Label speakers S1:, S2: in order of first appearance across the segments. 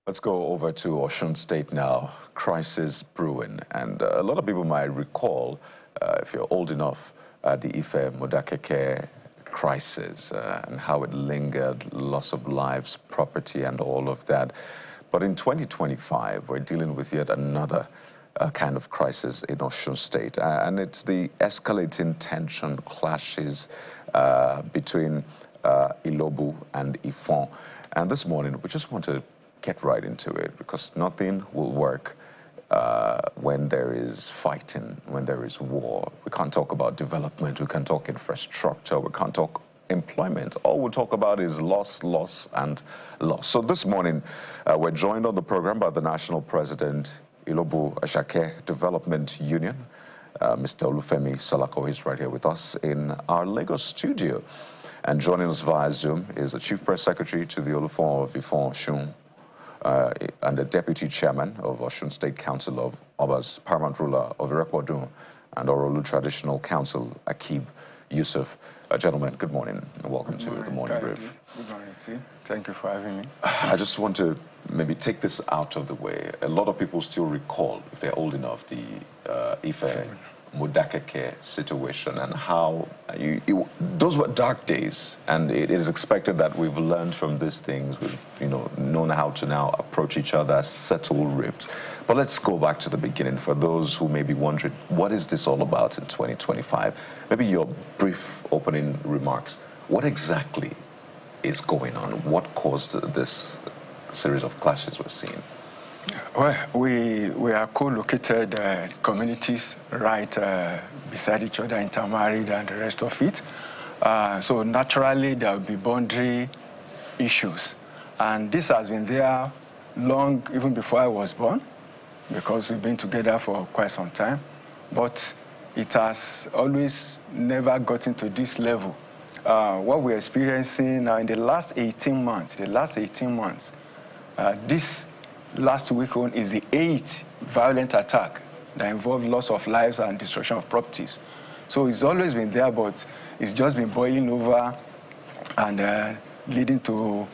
S1: Let's go over to Osun State now. Crisis brewing. And a lot of people might recall, if you're old enough, the Ife Modakeke crisis and how it lingered, loss of lives, property, and all of that. But in 2025, we're dealing with yet another kind of crisis in Osun State. And it's the escalating tension clashes between Ilobu and Ifon. And this morning, we just want to get right into it, because nothing will work when there is fighting, when there is war. We can't talk about development, we can't talk infrastructure, we can't talk employment. All we'll talk about is loss, loss, and loss. So this morning, we're joined on the program by the National President, Ilobu-Ifon Development Union, Mr. Olufemi Salako. Is right here with us in our Lagos studio. And joining us via Zoom is the Chief Press Secretary to the Ilobu-Ifon Osun, and the Deputy Chairman of Osun State Council of Oba's Paramount Ruler of Irekodun and Orolu Traditional Council, Akib Yusuf. Gentlemen, good morning and welcome to the Morning Brief.
S2: Good morning, T. Thank you for having me.
S1: I just want to maybe take this out of the way. A lot of people still recall, if they're old enough, the Ife Modakeke situation and how those were dark days, and it is expected that we've learned from these things. We've known how to now approach each other, settle rifts. But let's go back to the beginning for those who may be wondering, what is this all about in 2025? Maybe your brief opening remarks. What exactly is going on? What caused this series of clashes we're seeing?
S2: Well, we are co-located communities right beside each other, intermarried and the rest of it. So naturally there will be boundary issues. And this has been there long, even before I was born, because we've been together for quite some time. But it has always never gotten to this level. What we're experiencing now in the last 18 months, this last weekend is the 8th violent attack that involved loss of lives and destruction of properties. So it's always been there, but it's just been boiling over and leading to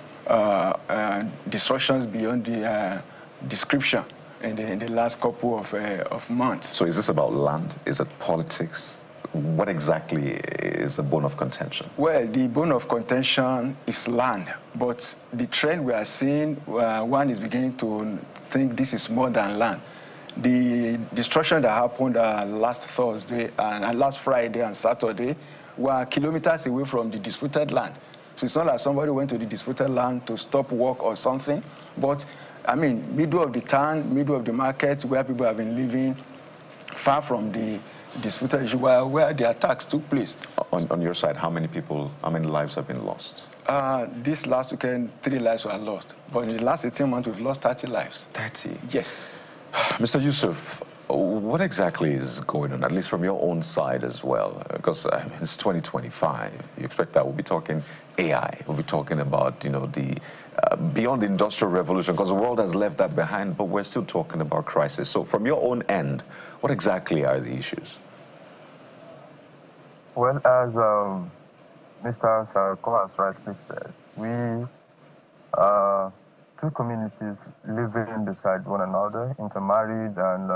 S2: destructions beyond the description in the last couple of months.
S1: So is this about land? Is it politics? What exactly is the bone of contention?
S2: Well, the bone of contention is land, but the trend we are seeing, one is beginning to think this is more than land. The destruction that happened last Thursday and last Friday and Saturday were kilometers away from the disputed land. So it's not like somebody went to the disputed land to stop work or something, but I mean, middle of the town, middle of the market, where people have been living, far from the disputed issue, where the attacks took place.
S1: On your side, how many lives have been lost?
S2: This last weekend, 3 lives were lost. But in the last 18 months, we've lost 30 lives.
S1: 30?
S2: Yes.
S1: Mr. Yusuf, what exactly is going on, at least from your own side as well? Because it's 2025. You expect that we'll be talking AI. We'll be talking about, the beyond the industrial revolution, because the world has left that behind, but we're still talking about crisis. So from your own end, what exactly are the issues?
S3: Well, as Mr. Sarko has rightly said, we are two communities living beside one another, intermarried, and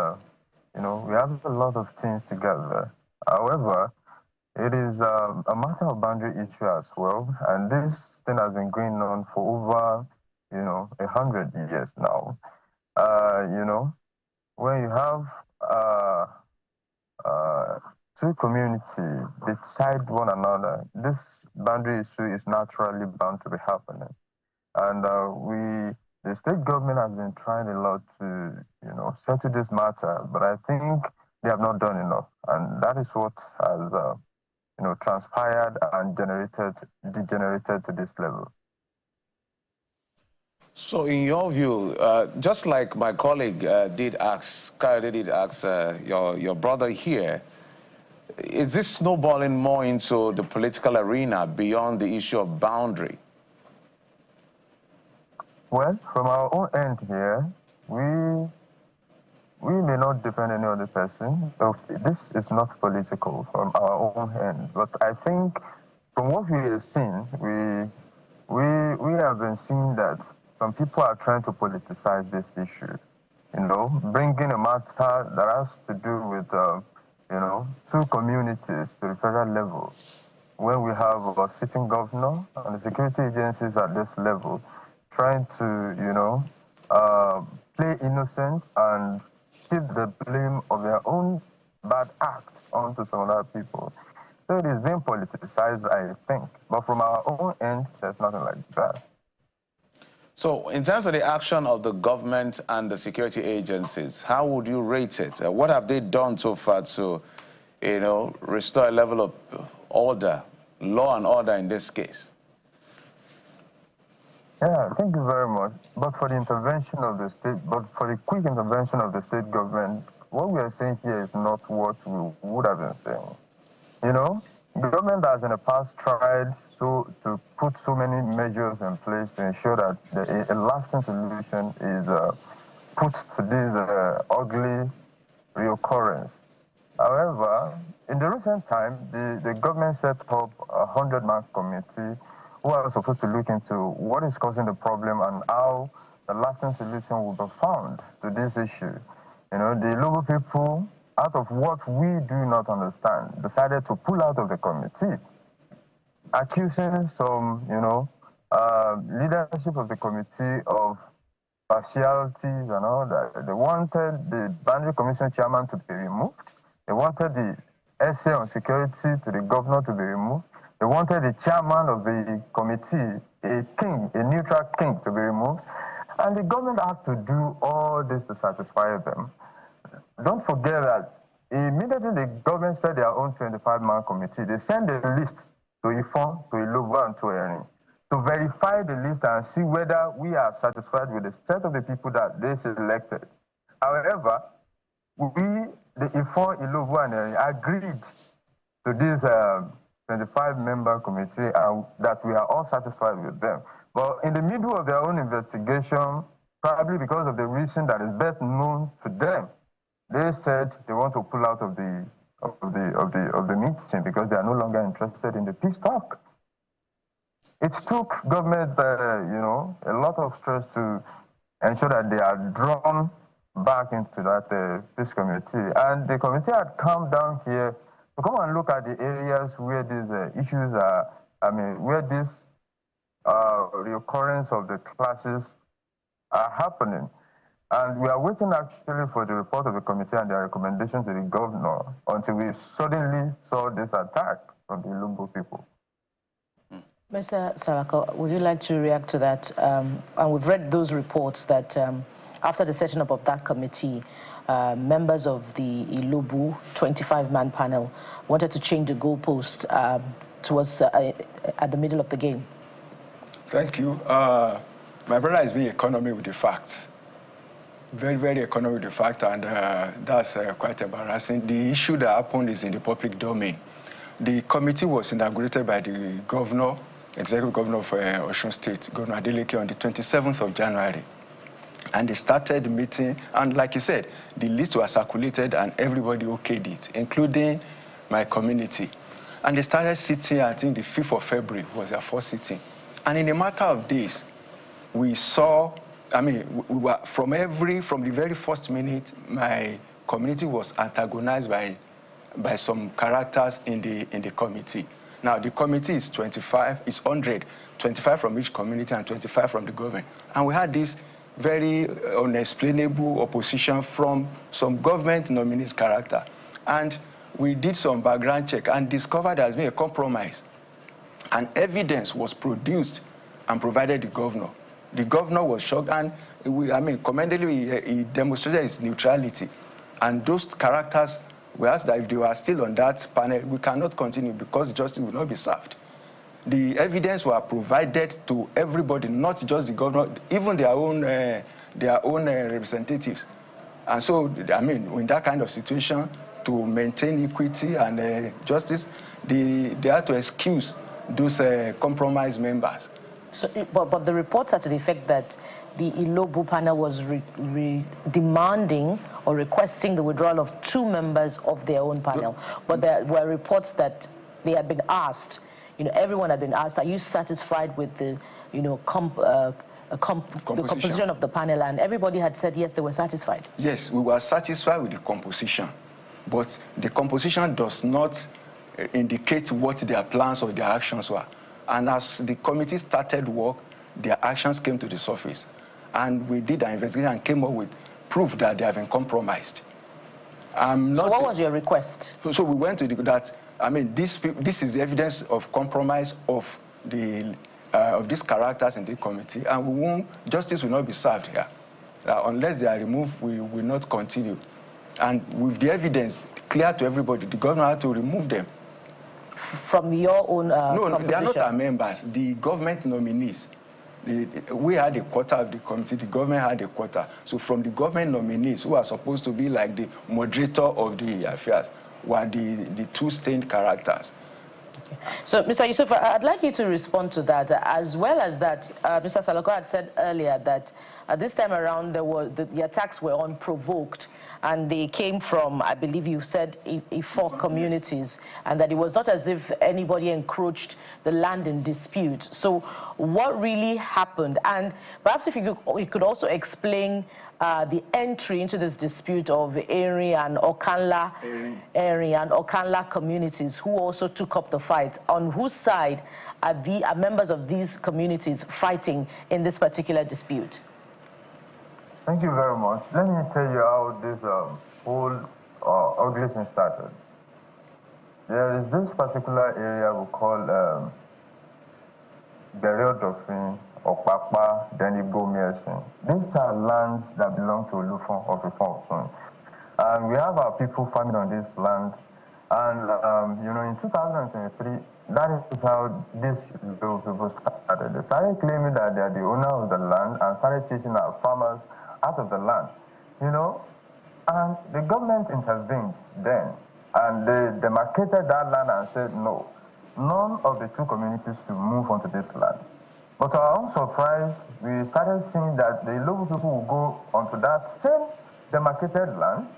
S3: we have a lot of things together. However, it is a matter of boundary issue as well, and this thing has been going on for over 100 years now. When you have two communities beside one another, this boundary issue is naturally bound to be happening. And the state government has been trying a lot to, settle this matter, but I think they have not done enough. And that is what has, transpired and degenerated to this level.
S4: So in your view, just like my colleague did ask your brother here, is this snowballing more into the political arena beyond the issue of boundary?
S3: Well, from our own end here, we may not depend on any other person. Okay, this is not political from our own end, but I think from what we have seen, we have been seeing that some people are trying to politicize this issue. You know, bringing a matter that has to do with, you know, two communities to the federal level, when we have a sitting governor and the security agencies at this level trying to, you know, play innocent and shift the blame of their own bad act onto some other people. So it is being politicized, I think. But from our own end, there's nothing like that.
S4: So in terms of the action of the government and the security agencies, how would you rate it? What have they done so far to, you know, restore a level of order, law and order in this case?
S3: Yeah, thank you very much. But for the intervention of the state, but for the quick intervention of the state government, what we are saying here is not what we would have been saying. You know, the government has in the past tried to put so many measures in place to ensure that a lasting solution is put to this ugly reoccurrence. However, in the recent time, the government set up a 100-man committee who are supposed to look into what is causing the problem and how the lasting solution will be found to this issue. You know, the Ilobu people, out of what we do not understand, decided to pull out of the committee, accusing some, you know, leadership of the committee of partialities and all that. They wanted the Boundary Commission chairman to be removed. They wanted the essay on security to the governor to be removed. They wanted the chairman of the committee, a king, a neutral king, to be removed. And the government had to do all this to satisfy them. Don't forget that immediately the government set their own 25-man committee, they sent a list to Ifon, to Ilobu, and to Erin to verify the list and see whether we are satisfied with the set of the people that they selected. However, we, the Ifon, Ilobu, and Erin, agreed to this 25-member committee and that we are all satisfied with them. But in the middle of their own investigation, probably because of the reason that is best known to them, they said they want to pull out of the meeting because they are no longer interested in the peace talk. It took government, you know, a lot of stress to ensure that they are drawn back into that peace committee. And the committee had come down here to come and look at the areas where these issues are, I mean, where this reoccurrence of the clashes are happening. And we are waiting actually for the report of the committee and their recommendation to the governor until we suddenly saw this attack from the Ilobu people.
S5: Mr. Sarako, would you like to react to that? And we've read those reports that after the setting up of that committee, members of the Ilobu 25-man panel wanted to change the goalpost towards at the middle of the game.
S2: Thank you. My brother is being economy with the facts. Very, very economy with the facts, and that's quite embarrassing. The issue that happened is in the public domain. The committee was inaugurated by the governor, executive governor of Osun State, Governor Adeleke, on the 27th of January. And they started the meeting, and like you said, the list was circulated and everybody okayed it, including my community. And they started sitting, I think the 5th of February was their first sitting. And in a matter of days, we saw, I mean, we were, from the very first minute, my community was antagonized by some characters in the committee. Now, the committee is 25, it's 100, 25 from each community and 25 from the government. And we had this very unexplainable opposition from some government nominees character. And we did some background check and discovered there has been a compromise. And evidence was produced and provided the governor. The governor was shocked, and commendably, he demonstrated his neutrality. And those characters were asked that if they were still on that panel, we cannot continue because justice will not be served. The evidence were provided to everybody, not just the governor, even their own representatives. And so, I mean, in that kind of situation, to maintain equity and justice, they had to excuse those compromised members.
S5: So, but the reports are to the effect that the Ilobu panel was demanding or requesting the withdrawal of 2 members of their own panel. But there were reports that they had been asked, you know, everyone had been asked, are you satisfied with the, you know, the composition of the panel, and everybody had said yes, they were satisfied.
S2: Yes, we were satisfied with the composition, but the composition does not indicate what their plans or their actions were. And as the committee started work, their actions came to the surface. And we did our investigation and came up with proof that they have been compromised.
S5: So what was your request?
S2: So we went to this is the evidence of compromise of these characters in the committee, and justice will not be served here. Unless they are removed, we will not continue. And with the evidence clear to everybody, the government had to remove them.
S5: From your own
S2: No, they are not our members. The government nominees. We had a quota of the committee, the government had a quota. So from the government nominees, who are supposed to be like the moderator of the affairs, were the two stained characters.
S5: Okay. So, Mr. Yusuf, I'd like you to respond to that. As well as that, Mr. Salako had said earlier that this time around the attacks were unprovoked, and they came from, I believe you said, Ifon communities, and that it was not as if anybody encroached the land in dispute. So what really happened? And perhaps if you could also explain the entry into this dispute of Eri and Okanla communities, who also took up the fight. On whose side are members of these communities fighting in this particular dispute?
S3: Thank you very much. Let me tell you how this whole ugly thing started. There is this particular area we call Beriodofin, Okpakpa, then Ibomi-Esin. These are lands that belong to Ilobu-Ifon of Osun. And we have our people farming on this land. And, in 2023, that is how these people started. They started claiming that they are the owner of the land and started chasing our farmers out of the land, and the government intervened then, and they demarcated that land and said, no, none of the two communities should move onto this land. But to our own surprise, we started seeing that the local people will go onto that same demarcated land,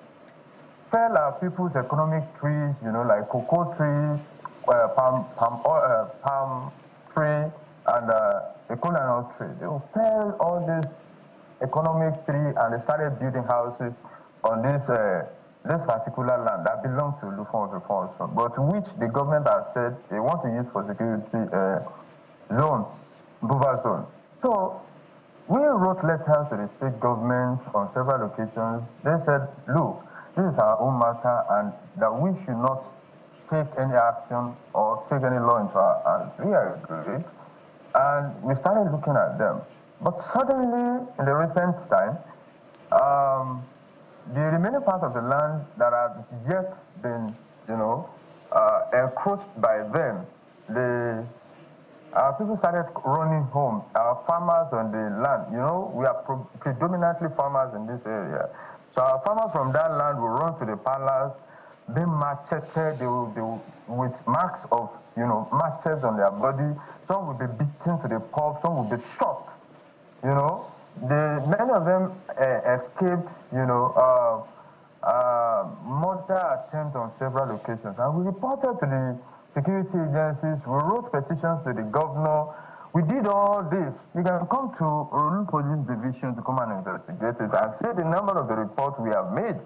S3: fell our people's economic trees, like cocoa tree, palm tree, and the coconut tree. They will fell all this economic tree, and they started building houses on this particular land that belongs to Ilobu-Ifon, but which the government has said they want to use for security buffer zone. So we wrote letters to the state government on several occasions. They said, look, this is our own matter, and that we should not take any action or take any law into our hands. We agreed, and we started looking at them. But suddenly, in the recent time, the remaining part of the land that had yet been, encroached by them, our people started running home. Our farmers on the land, we are predominantly farmers in this area. So our farmers from that land will run to the palace, being macheted, they will with marks of, machetes on their body. Some will be beaten to the pulp, some will be shot. Many of them escaped, murder attempt on several occasions. And we reported to the security agencies, we wrote petitions to the governor. We did all this. You can come to Osun Police Division to come and investigate it and see the number of the reports we have made.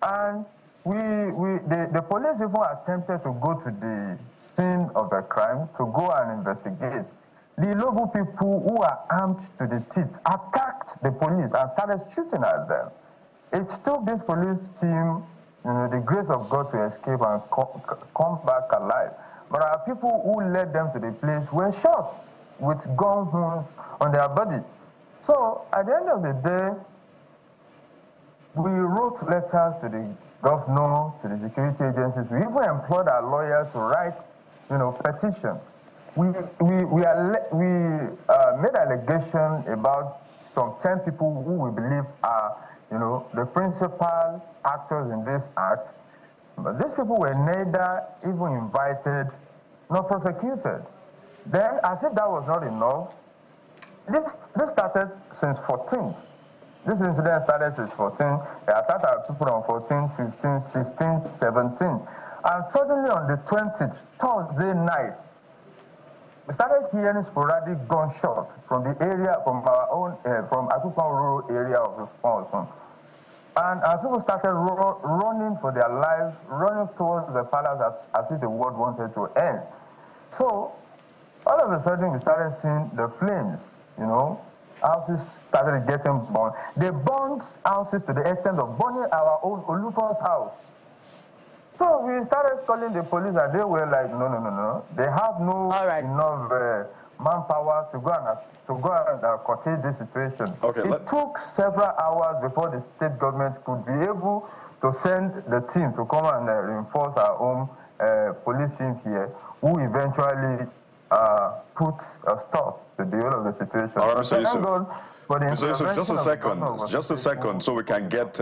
S3: And the police even attempted to go to the scene of the crime to go and investigate. The Ilobu people who are armed to the teeth attacked the police and started shooting at them. It took this police team, the grace of God to escape and come back alive. But our people who led them to the place were shot with gun wounds on their body. So at the end of the day, we wrote letters to the governor, to the security agencies. We even employed our lawyer to write, petition. We made allegation about some 10 people who we believe are, the principal actors in this act. But these people were neither even invited nor prosecuted. Then, as if that was not enough, this started since 14th. This incident started since 14. They attacked our people on 14, 15, 16, 17. And suddenly on the 20th, Thursday night, started hearing sporadic gunshots from the area, from our own, from Akupon rural area of Osun. And people started running for their lives, running towards the palace as if the world wanted to end. So, all of a sudden, we started seeing the flames, you know. Houses started getting burned. They burned houses to the extent of burning our own Olufon's house. So we started calling the police, and they were like, no. They have no enough manpower to go and curtail this situation.
S1: Okay,
S3: it took several hours before the state government could be able to send the team to come and reinforce our own police team here, who eventually put a stop to the whole of the situation.
S1: All right, Mr. Yusuf, just a second, so we can get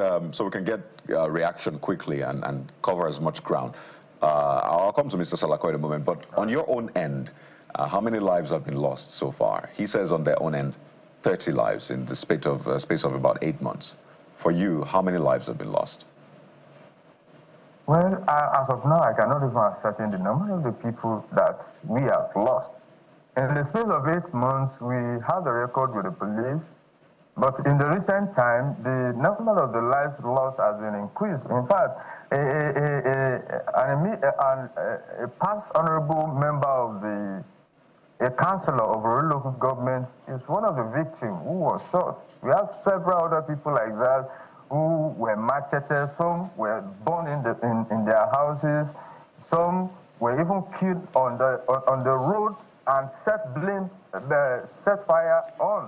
S1: reaction quickly and cover as much ground. I'll come to Mr. Salako in a moment, but on your own end, how many lives have been lost so far? He says on their own end, 30 lives in the space of about 8 months. For you, how many lives have been lost?
S3: Well, as of now, I cannot even ascertain the number of the people that we have lost. In the space of 8 months, we have the record with the police, but in the recent time, the number of the lives lost has been increased. In fact, a past honorable member of a councillor of a local government is one of the victims who was shot. We have several other people like that who were macheted, some were burned in their houses, some were even killed on the road and set fire on.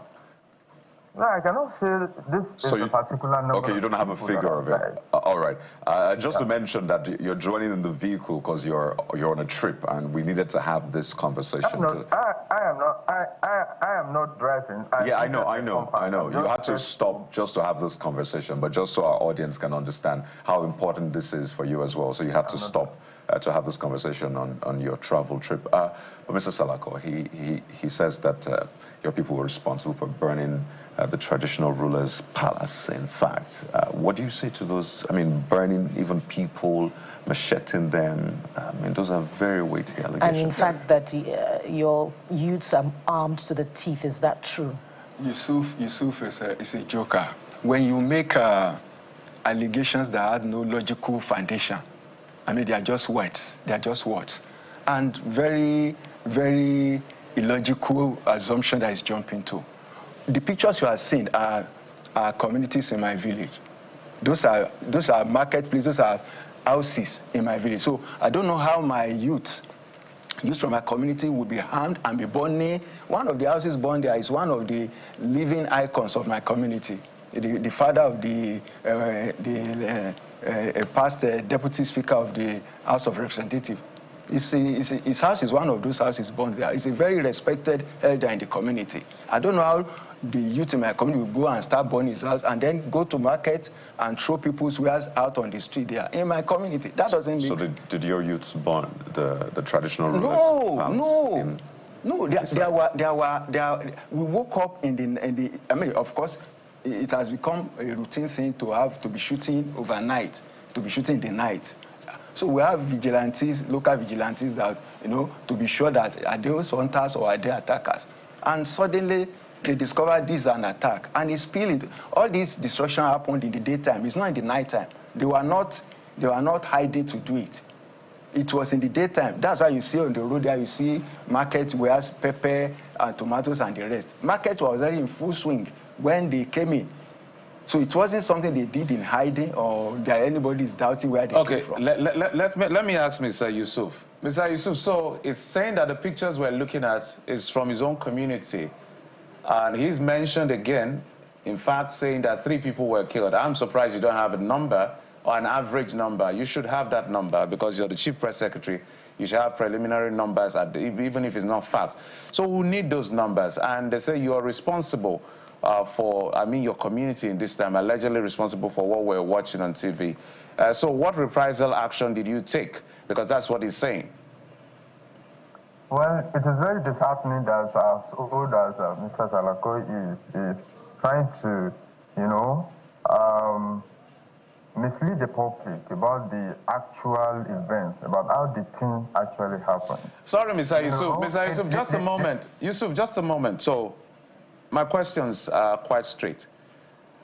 S3: No, I cannot say this is a particular number.
S1: Okay, you don't have a figure of it. All right. Just to mention that you're joining in the vehicle because you're on a trip, and we needed to have this conversation.
S3: I am not driving.
S1: I know. You had to stop just to have this conversation, but just so our audience can understand how important this is for you as well. So you had to stop to have this conversation on your travel trip. But Mr. Salako, he says that your people were responsible for burning the traditional ruler's palace, in fact. What do you say to those, burning even people, macheting them? Those are very weighty allegations.
S5: And in fact, that your youths are armed to the teeth, is that true?
S2: Yusuf is a joker. When you make allegations that have no logical foundation, they are just words. They are just words. And very, very illogical assumption that is jumping to. The pictures you are seeing are communities in my village. Those are marketplaces, those are houses in my village. So I don't know how my youth from my community will be harmed and be burning. One of the houses burned there is one of the living icons of my community. The father of the past deputy speaker of the House of Representatives. His house is one of those houses burned there. He's a very respected elder in the community. I don't know how the youth in my community will go and start burning his house and then go to market and throw people's wares out on the street there in my community. That doesn't make...
S1: So did your youths burn the traditional rulers?
S2: No. We woke up in the of course, it has become a routine thing to be shooting overnight, to be shooting in the night. So we have vigilantes, local vigilantes that, to be sure that are those hunters or are they attackers. And suddenly they discovered this is an attack. And it's spilling. All this destruction happened in the daytime. It's not in the nighttime. They were not hiding to do it. It was in the daytime. That's why you see on the road there, you see market wares, pepper and tomatoes and the rest. Market was already in full swing when they came in. So it wasn't something they did in hiding or that anybody is doubting where they came from.
S4: Let me ask Mr. Yusuf. Mr. Yusuf, so it's saying that the pictures we're looking at is from his own community. And he's mentioned again, in fact, saying that 3 people were killed. I'm surprised you don't have a number or an average number. You should have that number because you're the chief press secretary. You should have preliminary numbers, even if it's not facts. So we need those numbers. And they say you are responsible for, your community in this time, allegedly responsible for what we're watching on TV. So what reprisal action did you take? Because that's what he's saying.
S3: Well, it is very disheartening that as old as Mr. Salako is trying to, mislead the public about the actual event, about how the thing actually happened.
S4: Sorry, Mr. Yusuf. Mr. Yusuf, just a moment. Yusuf, just a moment. So, my questions are quite straight.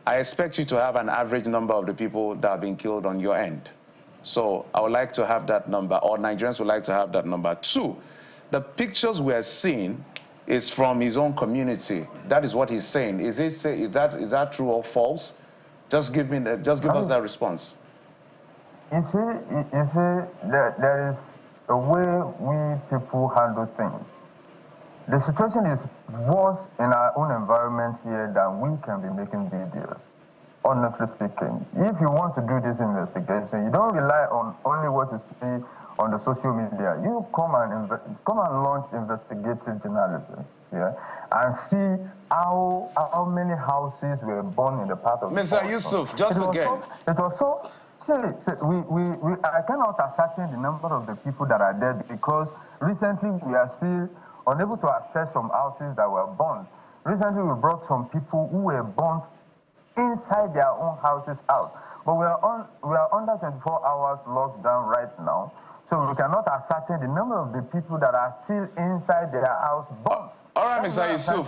S4: I expect you to have an average number of the people that have been killed on your end. So, I would like to have that number, or Nigerians would like to have that number. 2, the pictures we are seeing is from his own community. That is what he's saying. Is that true or false? Just give us that response.
S3: You see, there is a way we people handle things. The situation is worse in our own environment here than we can be making videos. Honestly speaking, if you want to do this investigation, you don't rely on only what you see on the social media. You come and launch investigative journalism, yeah, and see how many houses were burned in the part of
S4: Mr. Yusuf, just again.
S3: It was so. See, I cannot ascertain the number of the people that are dead because recently we are still unable to access some houses that were burned. Recently we brought some people who were burned inside their own houses out. But we are under 24 hours lockdown right now, so we cannot ascertain the number of the people that are still inside their house burnt.
S4: All right, Mr. Yusuf,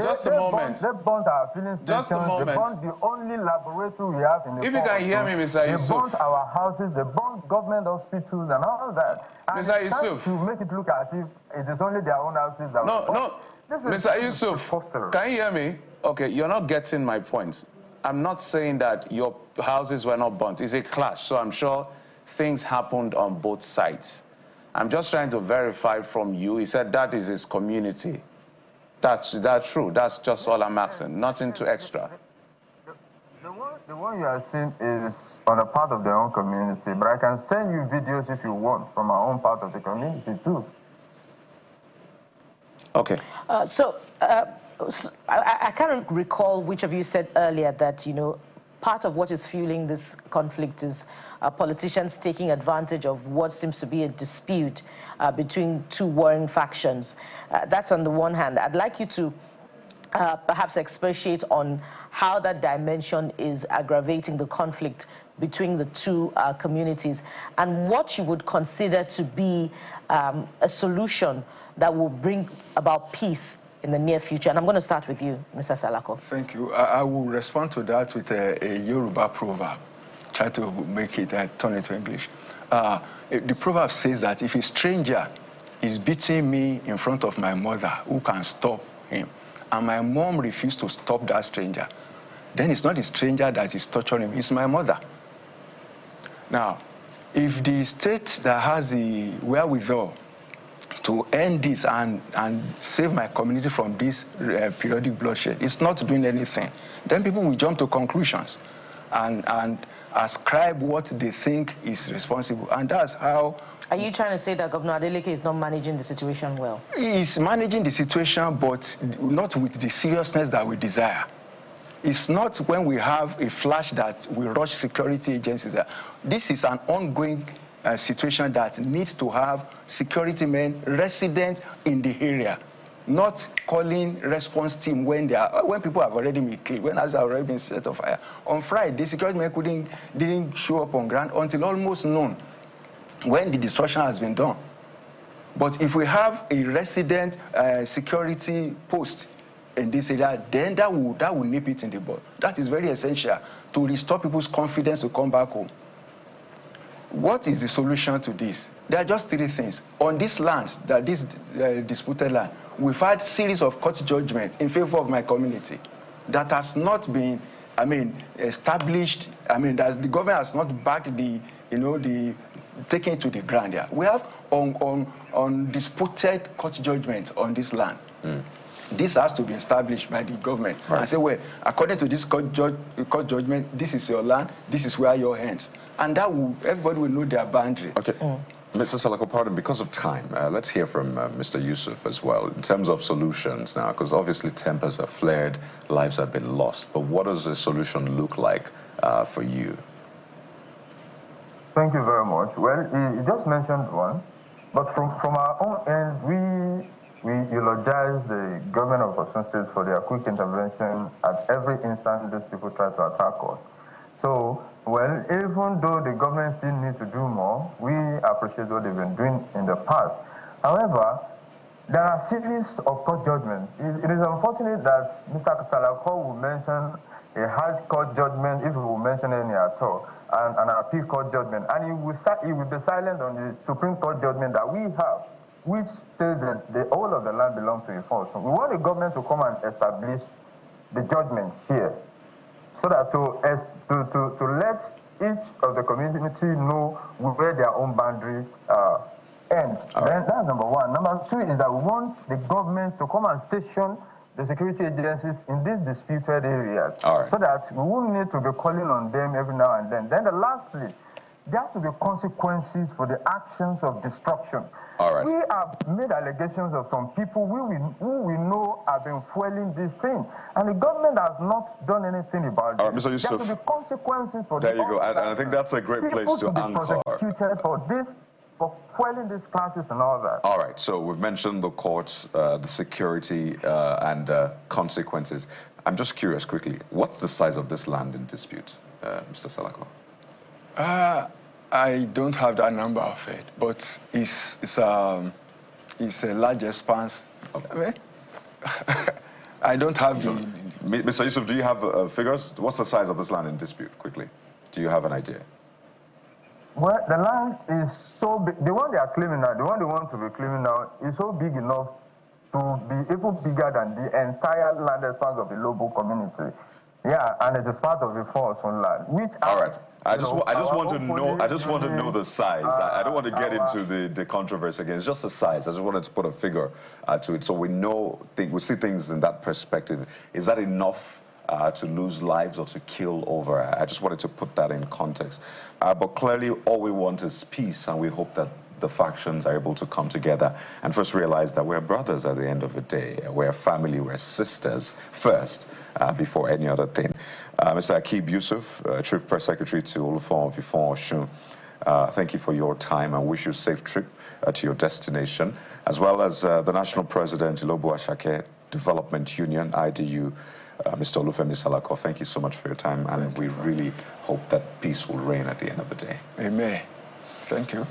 S4: just a moment.
S3: They burnt our filling stations.
S4: Just a moment.
S3: They burnt the only laboratory we have in the
S4: If you can hear me, Mr. Yusuf.
S3: They burnt our houses, they burnt government hospitals and all that. And
S4: Mr. Yusuf.
S3: to make it look as if it is only their own houses that were burnt.
S4: Mr. Yusuf, can you hear me? Okay, you're not getting my point. I'm not saying that your houses were not burnt. It's a clash, so I'm sure things happened on both sides. I'm just trying to verify from you. He said that is his community. That's true. That's just all I'm asking. Nothing too extra.
S3: The one you are seeing is on a part of their own community, but I can send you videos if you want from our own part of the community too.
S4: Okay.
S5: I can't recall which of you said earlier that, you know, part of what is fueling this conflict is politicians taking advantage of what seems to be a dispute between two warring factions. That's on the one hand. I'd like you to perhaps expatiate on how that dimension is aggravating the conflict between the two communities and what you would consider to be a solution that will bring about peace in the near future. And I'm going to start with you, Mr. Salako.
S2: Thank you. I will respond to that with a Yoruba proverb. Try to make it turn into English. The proverb says that if a stranger is beating me in front of my mother, who can stop him? And my mom refused to stop that stranger. Then it's not the stranger that is torturing him, it's my mother. Now, if the state that has the wherewithal to end this and save my community from this periodic bloodshed, it's not doing anything, then people will jump to conclusions and ascribe what they think is responsible. And that's how...
S5: Are you trying to say that Governor Adeleke is not managing the situation well?
S2: He is managing the situation, but not with the seriousness that we desire. It's not when we have a flash that we rush security agencies. This is an ongoing situation that needs to have security men resident in the area, not calling response team when people have already been killed, when has already been set on fire. On Friday, security men didn't show up on ground until almost noon, when the destruction has been done. But if we have a resident security post in this area, then that will nip it in the bud. That is very essential to restore people's confidence to come back home. What is the solution to this? There are just three things. On this land, this disputed land, we've had series of court judgments in favor of my community that has not been, established. That the government has not backed the taking it to the ground. Yeah. We have on disputed court judgments on this land. This has to be established by the government. Right. And say, well, according to this court judgment, this is your land, this is where your hands. And that everybody will know their boundary.
S1: Okay. Mr. Salako, pardon, because of time, let's hear from Mr. Yusuf as well, in terms of solutions now, because obviously tempers have flared, lives have been lost. But what does the solution look like for you?
S3: Thank you very much. Well, you just mentioned one, but from our own end, we eulogize the government of Osun State for their quick intervention at every instant these people try to attack us. So, well, even though the government still needs to do more, we appreciate what they've been doing in the past. However, there are a series of court judgments. It is unfortunate that Mr. Salako will mention a high court judgment, if he will mention any at all, and an appeal court judgment, and he will be silent on the Supreme Court judgment that we have, which says that the whole of the land belongs to Ifon. So we want the government to come and establish the judgment here, so that to let each of the community know where their own boundary ends. Then that's number one. Number two is that we want the government to come and station the security agencies in these disputed areas, so that we won't need to be calling on them every now and then. Then lastly, there has to be consequences for the actions of destruction. We have made allegations of some people who we know have been fueling this thing, and the government has not done anything about it.
S1: Mr. Yusuf,
S3: there has to be consequences for
S1: there you go, and I think that's a great place to anchor.
S3: People should be prosecuted for this, for fueling these classes and all that.
S1: All right, so we've mentioned the courts, the security, and consequences. I'm just curious quickly, what's the size of this land in dispute, Mr. Salako?
S2: I don't have that number of it, but it's a large expanse. Okay. I don't have the...
S1: Mr. Yusuf, do you have figures? What's the size of this land in dispute, quickly? Do you have an idea?
S3: Well, the land is so big. The one they are claiming now, the one they want to be claiming now, is so big enough to be even bigger than the entire land expanse of the Ilobu community. Yeah, and it is part of the Osun land, which...
S1: All right. I just want to know the size. I don't want to get into the controversy again. It's just the size. I just wanted to put a figure to it so we know, we see things in that perspective. Is that enough to lose lives or to kill over? I just wanted to put that in context. But clearly, all we want is peace, and we hope that the factions are able to come together and first realize that we're brothers at the end of the day. We're family, we're sisters first, before any other thing. Mr. Akib Yusuf, Chief Press Secretary to Ilobu-Ifon Osun, thank you for your time and wish you a safe trip to your destination, as well as the National President, Ilobu-Ashake Development Union, IDU, Mr. Olufemi Salako. Thank you so much for your time, and we really hope that peace will reign at the end of the day.
S2: Amen. Thank you.